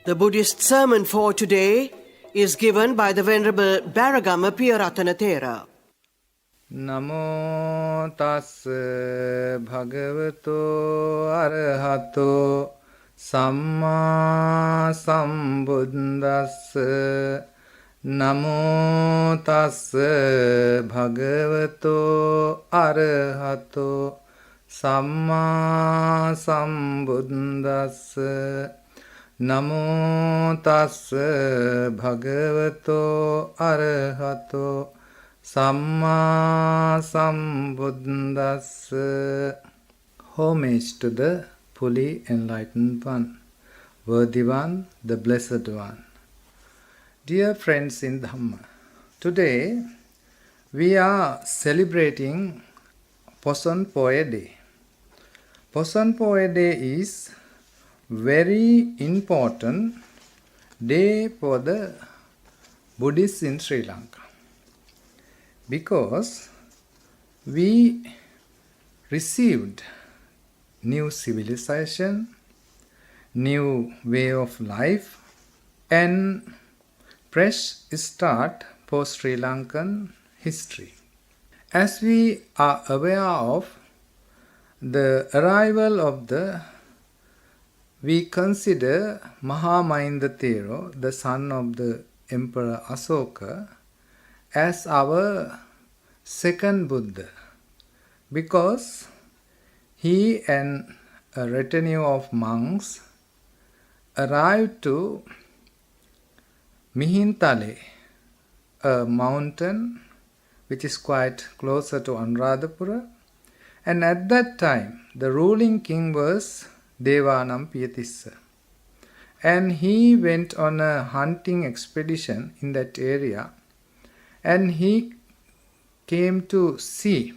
The Buddhist sermon for today is given by the Venerable Beragama Piyarathana Thera. Namo tassa bhagavato arahato samma sambuddhassa. Namo tassa bhagavato arahato samma sambuddhassa. Namo tassa bhagavato arahato Samma Sambuddhassa. Homage to the fully enlightened one, worthy one, the blessed one. Dear friends in Dhamma, today we are celebrating Poson Poe Day. Poson Poe Day is very important day for the Buddhists in Sri Lanka. Because we received new civilization, new way of life, and fresh start for Sri Lankan history. As we are aware of the arrival of we consider Mahamahinda Thero, the son of the Emperor Asoka, as our second Buddha, because he and a retinue of monks arrived to Mihintale, a mountain which is quite closer to Anuradhapura, and at that time the ruling king was Devanam Piyatissa, and he went on a hunting expedition in that area. And he came to see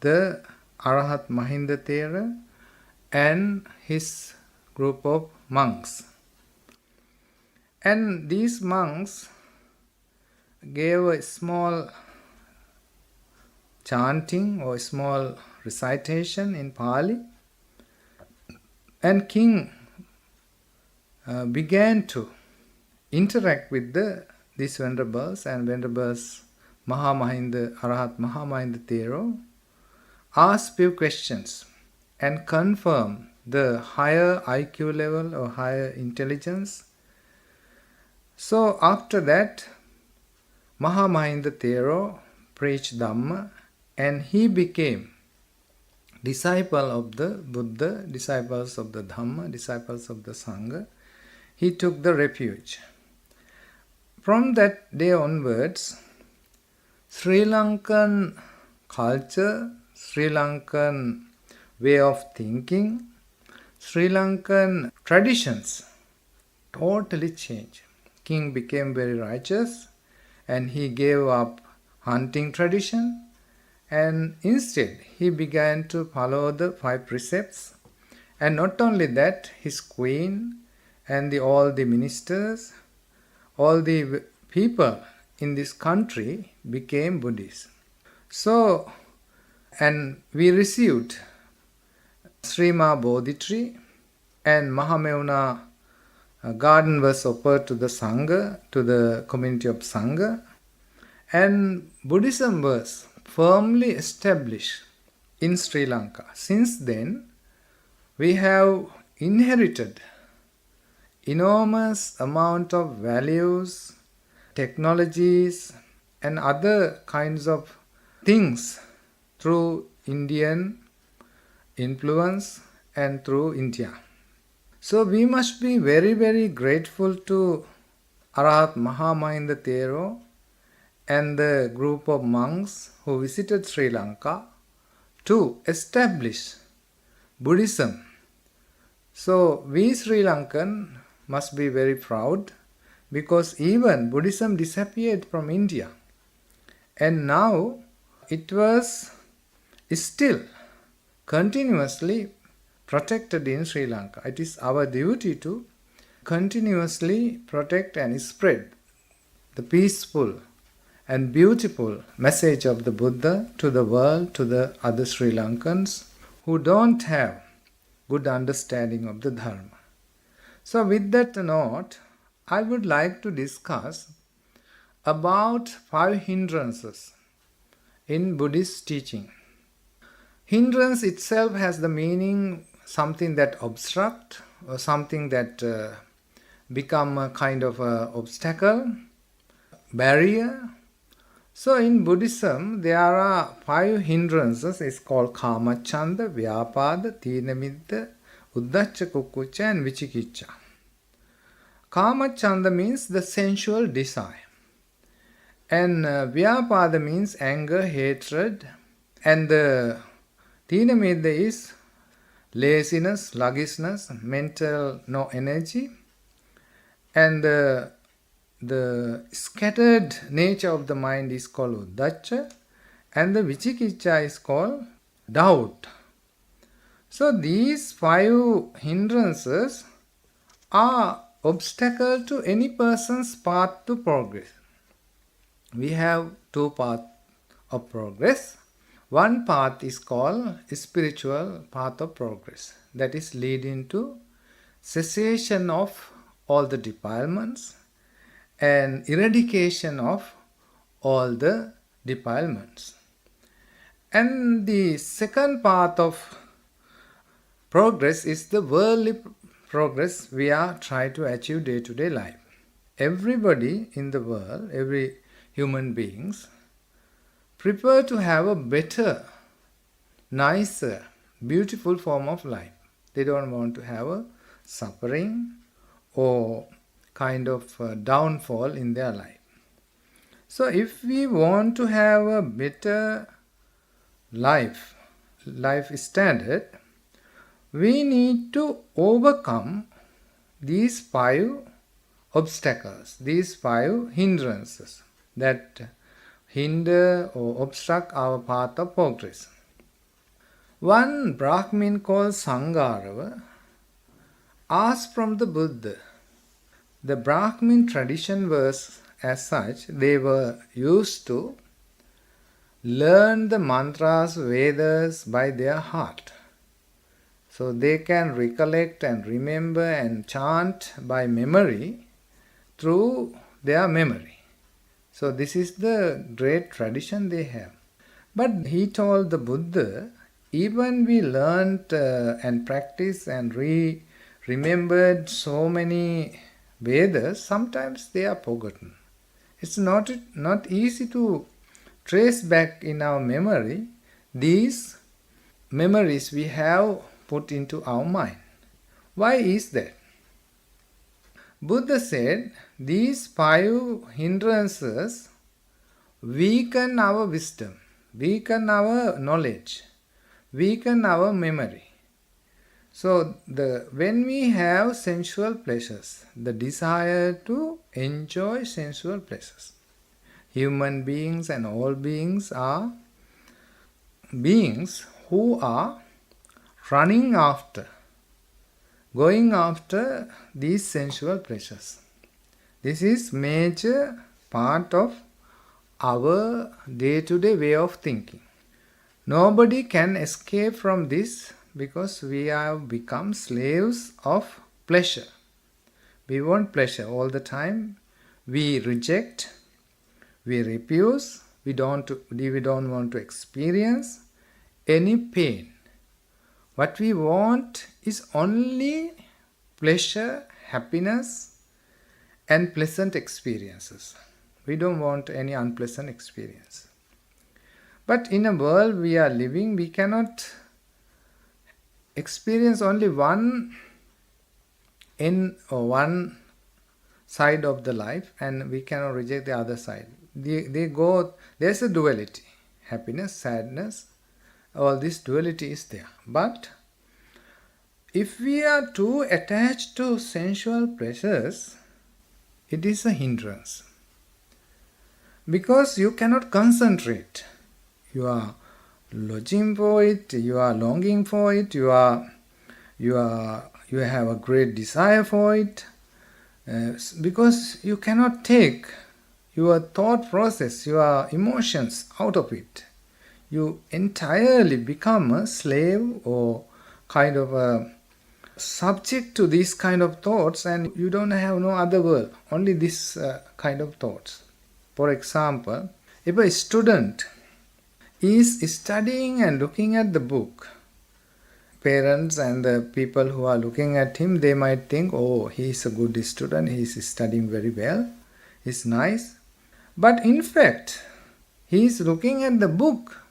the Arahat Mahinda Thera and his group of monks. And these monks gave a small chanting or small recitation in Pali. And king began to interact with these venerables, and venerables Arahat Mahamahinda Thero asked few questions and confirm the higher IQ level or higher intelligence. So after that, Mahamahinda Thero preached Dhamma, and he became disciple of the Buddha, disciples of the Dhamma, disciples of the Sangha. He took the refuge. From that day onwards, Sri Lankan culture, Sri Lankan way of thinking, Sri Lankan traditions totally changed. King became very righteous, and he gave up hunting tradition, and instead he began to follow the 5 precepts. And not only that, his queen and all the ministers, all the people in this country became Buddhists. So, and we received Srima Bodhi tree, and Mahameuna garden was offered to the Sangha, to the community of Sangha, and Buddhism was firmly established in Sri Lanka. Since then, we have inherited enormous amount of values, technologies, and other kinds of things through Indian influence and through India. So we must be very, very grateful to Arahat Mahamahinda Thero and the group of monks who visited Sri Lanka to establish Buddhism. So we Sri Lankan must be very proud, because even Buddhism disappeared from India, and now it was still continuously protected in Sri Lanka. It is our duty to continuously protect and spread the peaceful and beautiful message of the Buddha to the world, to the other Sri Lankans who don't have good understanding of the Dharma. So with that note, I would like to discuss about 5 hindrances in Buddhist teaching. Hindrance itself has the meaning something that obstruct or something that become a kind of a obstacle, barrier. So in Buddhism, there are 5 hindrances. It's called Kamacchanda, Vyapada, Thinamiddha, Uddhacca, Kukkucca and Vicikicca. Kamacchanda means the sensual desire. And Vyapada means anger, hatred. And the Thinamiddha is laziness, sluggishness, mental no energy. And the scattered nature of the mind is called Uddhacca. And the Vicikicca is called doubt. So these 5 hindrances are obstacle to any person's path to progress. We have 2 paths of progress. One path is called spiritual path of progress. That is leading to cessation of all the defilements and eradication of all the defilements. And the second path of progress is the worldly progress we are trying to achieve day-to-day life. Everybody in the world, every human beings, prefer to have a better, nicer, beautiful form of life. They don't want to have a suffering or kind of downfall in their life. So if we want to have a better life standard, we need to overcome these 5 obstacles, these 5 hindrances that hinder or obstruct our path of progress. One Brahmin called Sangarava asked from the Buddha. The Brahmin tradition was as such, they were used to learn the mantras, Vedas by their heart. So they can recollect and remember and chant by memory through their memory. So this is the great tradition they have. But he told the Buddha, even we learnt and practiced and remembered so many Vedas, sometimes they are forgotten. It's not easy to trace back in our memory these memories we have put into our mind. Why is that? Buddha said these 5 hindrances weaken our wisdom, weaken our knowledge, weaken our memory. So when we have sensual pleasures, the desire to enjoy sensual pleasures, human beings and all beings are beings who are running after, going after these sensual pleasures. This is major part of our day-to-day way of thinking. Nobody can escape from this because we have become slaves of pleasure. We want pleasure all the time. We reject, we refuse, we don't want to experience any pain. What we want is only pleasure, happiness, and pleasant experiences. We don't want any unpleasant experience. But in a world we are living, we cannot experience only one end or one side of the life, and we cannot reject the other side. There's a duality. Happiness, sadness, all this duality is there. But if we are too attached to sensual pleasures, it is a hindrance. Because you cannot concentrate. You are longing for it, you are longing for it, you have a great desire for it, because you cannot take your thought process, your emotions out of it. You entirely become a slave or kind of a subject to these kind of thoughts, and you don't have no other world, only this kind of thoughts. For example, if a student is studying and looking at the book, parents and the people who are looking at him, they might think, oh, he is a good student, he is studying very well, he's nice. But in fact, he is looking at the book,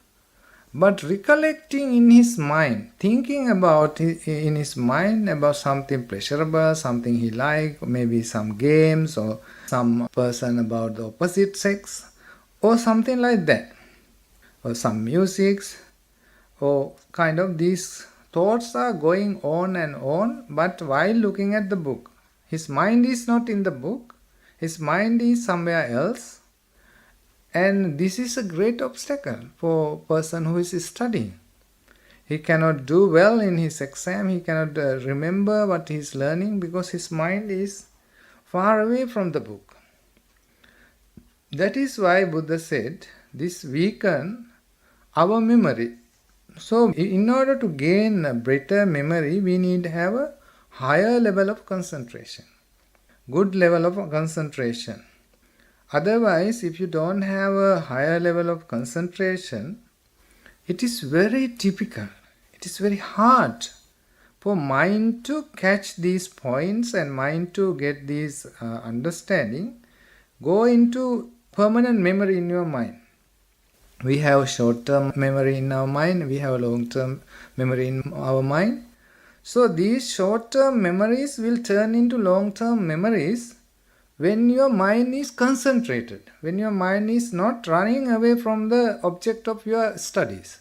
but recollecting in his mind, thinking about in his mind about something pleasurable, something he likes, maybe some games or some person about the opposite sex or something like that, or some musics, or kind of these thoughts are going on and on, but while looking at the book, his mind is not in the book, his mind is somewhere else. And this is a great obstacle for a person who is studying. He cannot do well in his exam, he cannot remember what he is learning because his mind is far away from the book. That is why Buddha said, this weakens our memory. So in order to gain a better memory, we need to have a higher level of concentration, good level of concentration. Otherwise, if you don't have a higher level of concentration, it is very typical. It is very hard for mind to catch these points and mind to get these understanding, go into permanent memory in your mind. We have short-term memory in our mind, we have long-term memory in our mind. So these short-term memories will turn into long-term memories when your mind is concentrated, when your mind is not running away from the object of your studies.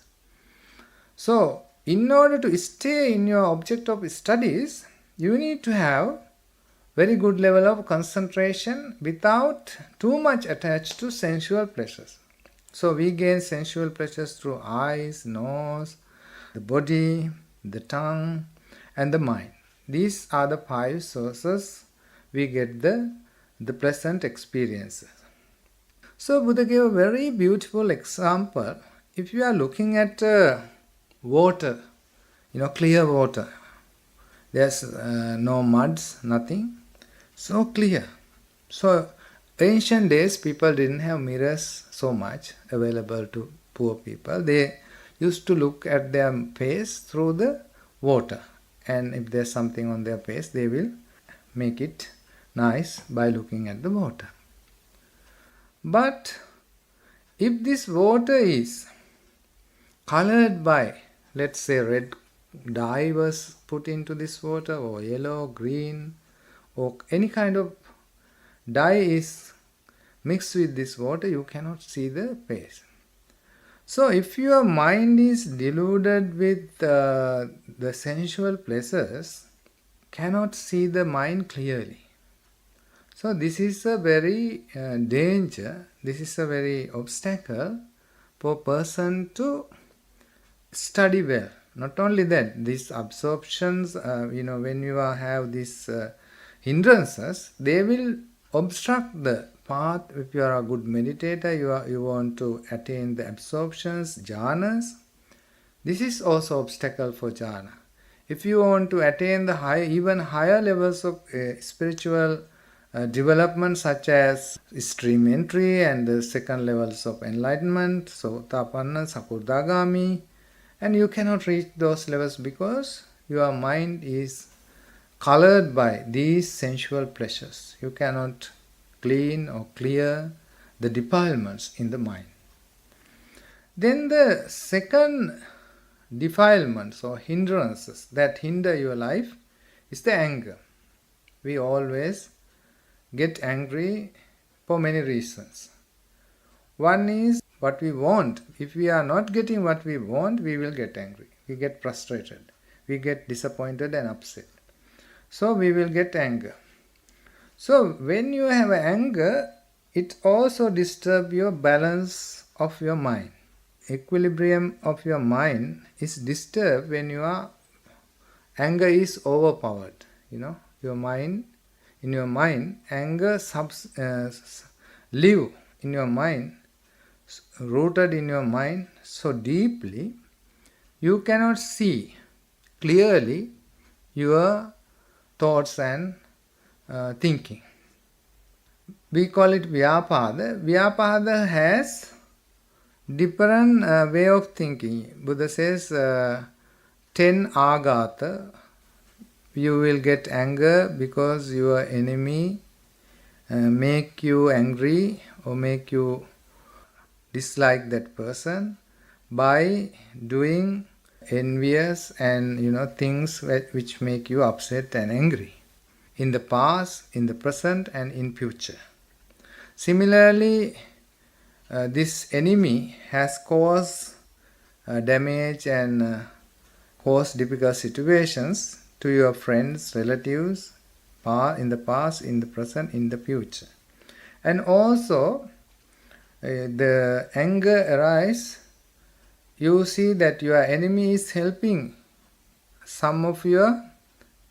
So, in order to stay in your object of studies, you need to have very good level of concentration without too much attached to sensual pleasures. So, we gain sensual pleasures through eyes, nose, the body, the tongue, and the mind. These are the 5 sources we get the pleasant experiences. So Buddha gave a very beautiful example. If you are looking at water, clear water, there's no muds, nothing, so clear. So ancient days, people didn't have mirrors so much available to poor people. They used to look at their face through the water, and if there's something on their face, they will make it nice by looking at the water. But if this water is colored by, let's say, red dye was put into this water, or yellow, green, or any kind of dye is mixed with this water, you cannot see the face. So if your mind is deluded with the sensual pleasures, cannot see the mind clearly. So this is a very danger, this is a very obstacle for a person to study well. Not only that, these absorptions, when you have these hindrances, they will obstruct the path. If you are a good meditator, you want to attain the absorptions, jhanas. This is also obstacle for jhana. If you want to attain the even higher levels of spiritual development, such as stream entry and the second levels of enlightenment, Sotapanna, Sakurdagami, and you cannot reach those levels because your mind is colored by these sensual pleasures. You cannot clean or clear the defilements in the mind. Then the second defilements or hindrances that hinder your life is the anger. We always get angry for many reasons. One is what we want. If we are not getting what we want, we will get angry. We get frustrated. We get disappointed and upset. So we will get anger. So when you have anger, it also disturbs your balance of your mind. Equilibrium of your mind is disturbed when anger is overpowered. Your mind, in your mind, anger live in your mind, rooted in your mind so deeply, you cannot see clearly your thoughts and thinking. We call it Vyapada. Vyapada has different way of thinking. Buddha says 10 agata. You will get anger because your enemy make you angry or make you dislike that person by doing envious and things which make you upset and angry in the past, in the present, and in future. Similarly, this enemy has caused damage and caused difficult situations to your friends, relatives, in the past, in the present, in the future. And also, the anger arises, you see that your enemy is helping some of your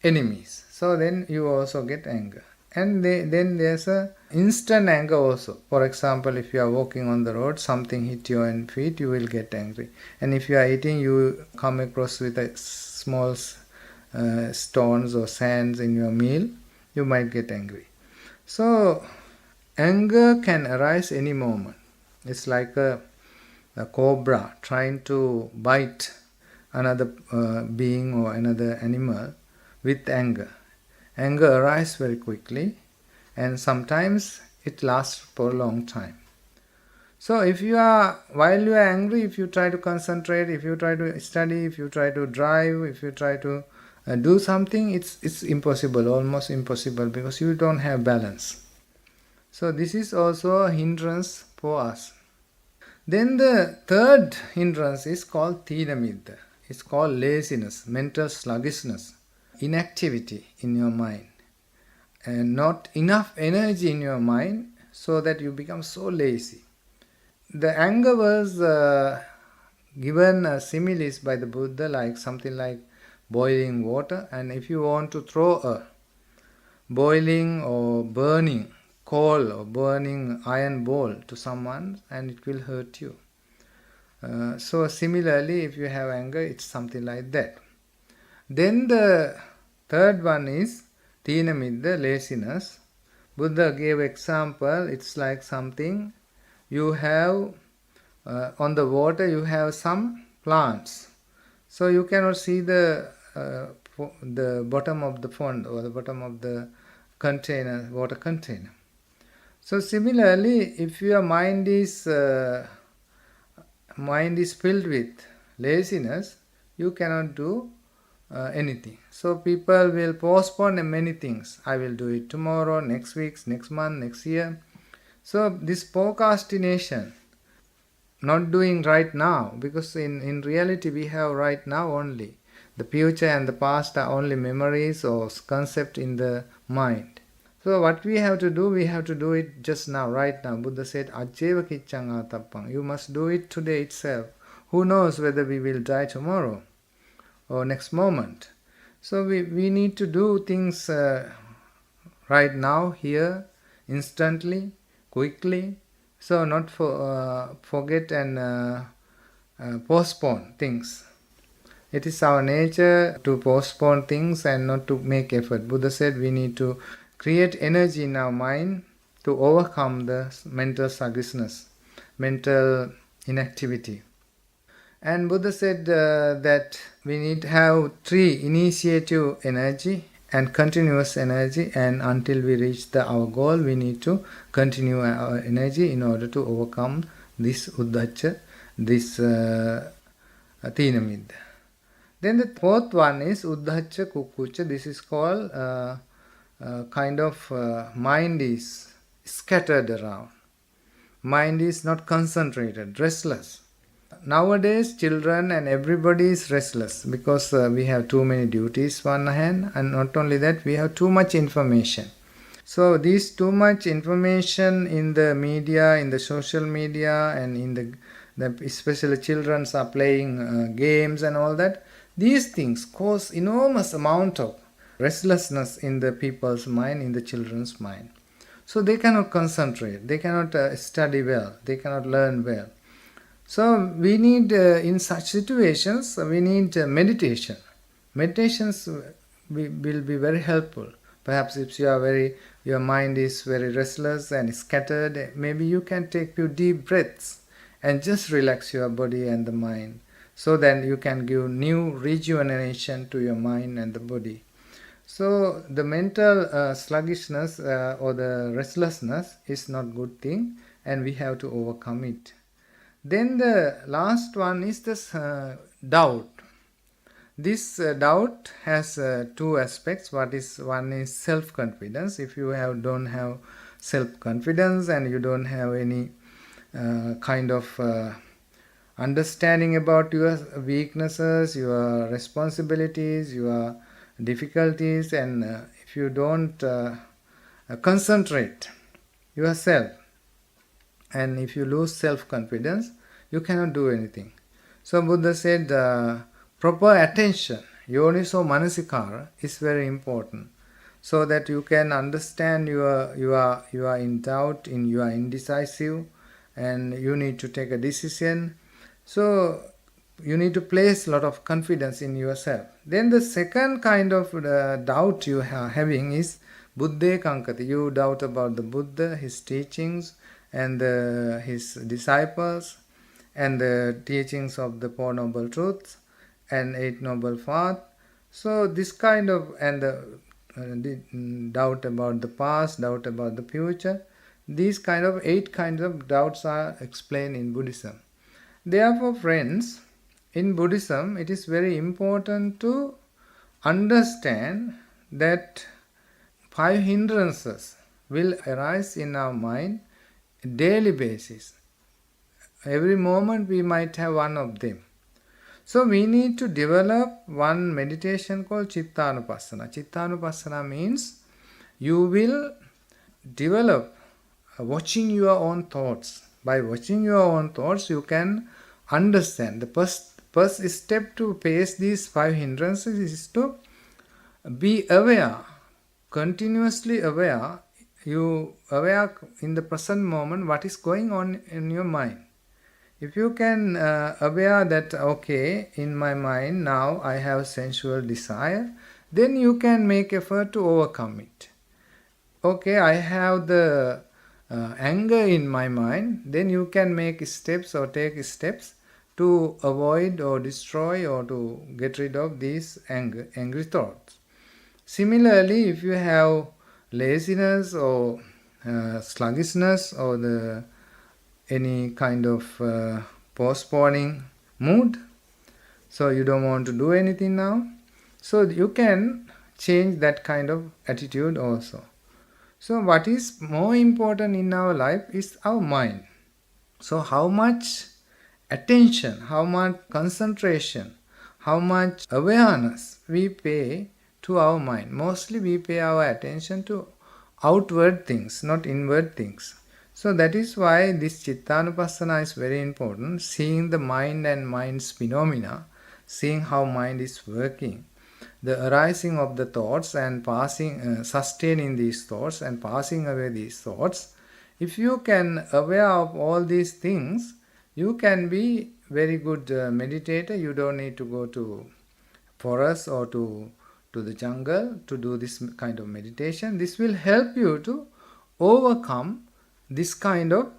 enemies. So then you also get anger. And then there's a instant anger also. For example, if you are walking on the road, something hit your feet, you will get angry. And if you are eating, you come across with a small stones or sands in your meal, you might get angry. So anger can arise any moment. It's like a cobra trying to bite another being or another animal with anger. Anger arises very quickly, and sometimes it lasts for a long time. So while you are angry, if you try to concentrate, if you try to study, if you try to drive, if you try to do something, it's impossible, almost impossible, because you don't have balance. So this is also a hindrance for us. Then the third hindrance is called Thīna-middha. It's called laziness, mental sluggishness, inactivity in your mind, and not enough energy in your mind, so that you become so lazy. The anger was given similes by the Buddha, like something like boiling water, and if you want to throw a boiling or burning coal or burning iron ball to someone, and it will hurt you. So similarly, if you have anger, it's something like that. Then the third one is Thīna-middha, laziness. Buddha gave example. It's like something you have on the water, you have some plants. So you cannot see the bottom of the pond or the bottom of the container, water container. So similarly, if your mind is filled with laziness, you cannot do anything. So people will postpone many things. I will do it tomorrow, next week, next month, next year. So this procrastination, not doing right now, because in reality we have right now only. The future and the past are only memories or concept in the mind. So what we have to do it just now, right now. Buddha said, Ajjeva kiccang atappang. You must do it today itself. Who knows whether we will die tomorrow or next moment. So we need to do things right now, here, instantly, quickly. So not forget and postpone things. It is our nature to postpone things and not to make effort. Buddha said we need to create energy in our mind to overcome the mental sluggishness, mental inactivity. And Buddha said that we need to have 3: initiative energy and continuous energy, and until we reach our goal, we need to continue our energy in order to overcome this uddhacca, this Thīna-middha. Then the fourth one is uddhacca kukkucca. This is called kind of mind is scattered around. Mind is not concentrated, restless. Nowadays, children and everybody is restless because we have too many duties one hand, and not only that, we have too much information. So this too much information in the media, in the social media, and in the especially children are playing games and all that. These things cause enormous amount of restlessness in the people's mind, in the children's mind. So they cannot concentrate, they cannot study well, they cannot learn well. So we need, in such situations, we need meditation. Meditations will be very helpful. Perhaps if your mind is very restless and scattered, maybe you can take few deep breaths and just relax your body and the mind, so that you can give new rejuvenation to your mind and the body. So the mental sluggishness or the restlessness is not good thing, and we have to overcome it. Then the last one is this doubt. This doubt has two aspects. One is self-confidence. If you don't have self-confidence and you don't have any kind of understanding about your weaknesses, your responsibilities, your difficulties, and if you don't concentrate yourself, and if you lose self-confidence, you cannot do anything. So Buddha said proper attention, yoniso manasikara, is very important, so that you can understand you are in doubt, you are indecisive, and you need to take a decision. So you need to place a lot of confidence in yourself. Then the second kind of doubt you are having is buddhe kankati. You doubt about the Buddha, his teachings, and his disciples, and the teachings of the Four Noble Truths and Eight Noble Paths. So this kind of, and the doubt about the past, doubt about the future, these kind of 8 kinds of doubts are explained in Buddhism. Therefore, friends, in Buddhism, it is very important to understand that 5 hindrances will arise in our mind daily basis. Every moment we might have one of them. So we need to develop one meditation called Chittanupassana. Chittanupassana means you will develop watching your own thoughts. By watching your own thoughts, you can understand. The first step to face these 5 hindrances is to be aware, continuously aware. You aware in the present moment what is going on in your mind. If you can aware that, okay, in my mind now I have sensual desire, then you can make effort to overcome it. Okay, I have the anger in my mind, then you can make steps or take steps to avoid or destroy or to get rid of these angry thoughts. Similarly, if you have laziness or sluggishness or any kind of postponing mood, so you don't want to do anything now, so you can change that kind of attitude also. So what is more important in our life is our mind. So how much attention, how much concentration, how much awareness we pay to our mind. Mostly we pay our attention to outward things, not inward things. So that is why this Chittanupassana is very important, seeing the mind and mind's phenomena, seeing how mind is working, the arising of the thoughts and sustaining these thoughts and passing away these thoughts. If you can aware of all these things, you can be very good meditator. You don't need to go to forest or to the jungle to do this kind of meditation. This will help you to overcome this kind of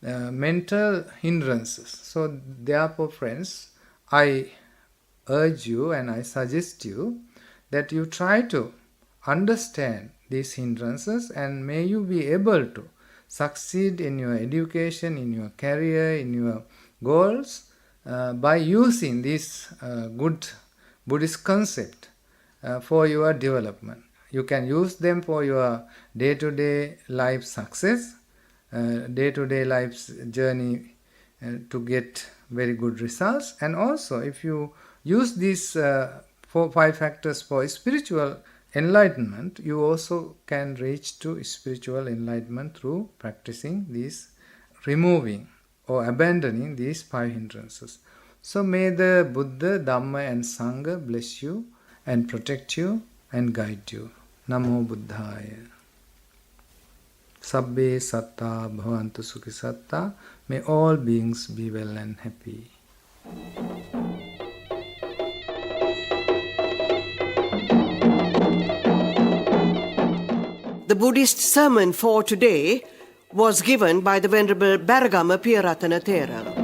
mental hindrances. So therefore, friends, I urge you and I suggest you that you try to understand these hindrances, and may you be able to succeed in your education, in your career, in your goals by using this good Buddhist concept for your development. You can use them for your day-to-day life success, day-to-day life's journey to get very good results. And also, if you use these 4-5 factors for spiritual enlightenment, you also can reach to spiritual enlightenment through practicing these, removing or abandoning these 5 hindrances. So may the Buddha, Dhamma and Sangha bless you and protect you and guide you. Namo Buddhaya. Sabbe satta bhavantu sukhi satta. May all beings be well and happy. The Buddhist sermon for today was given by the Venerable Beragama Piyarathana Thera.